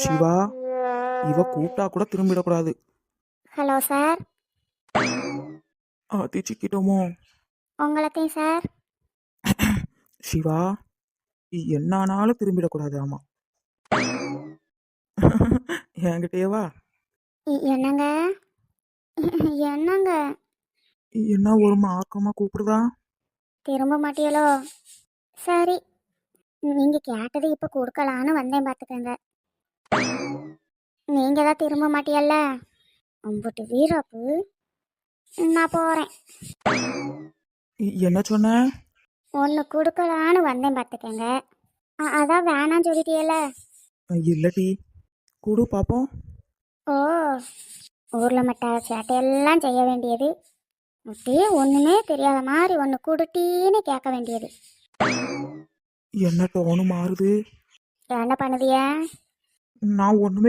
சிவா, இவ கூப்பிட்டா கூட திரும்பிடக்கூடாது. Hello sir. திச்சிக்கிட்டோமோ? உங்களைத்தையும் சார். சிவா, என்னானாலும் திரும்பிடக்கூடாது. ஆமா. என்கிட்டயே வா. என்னங்க? என்னங்க? என்ன ஒரு மார்க்கமா கூப்பிடுதா? திரும்ப மாட்டியலோ? சரி, நீங்க கேட்டது இப்ப கொடுக்கலான்னு வந்தேன் பார்த்துக்கங்க. நீங்க தான் திரும்ப மாட்டியல்ல, உங்கட்டு வீராப்பு. நான் போறேன். என்ன சொன்ன? ஒன்று கொடுக்கலான்னு வந்தேன் பார்த்துக்கங்க. அதான் வேணான்னு சொல்லிட்டியல்ல. இல்லடி, குடு பாப்போம். ஓ, ஊரில் மட்ட சேட்டையெல்லாம் செய்ய வேண்டியது, அப்படியே ஒன்றுமே தெரியாத மாதிரி ஒன்று குடுட்டின்னு கேட்க வேண்டியது. என்ன டோனு மாறுது? என்ன பண்ணுதிய? நான் ஒண்ணுமே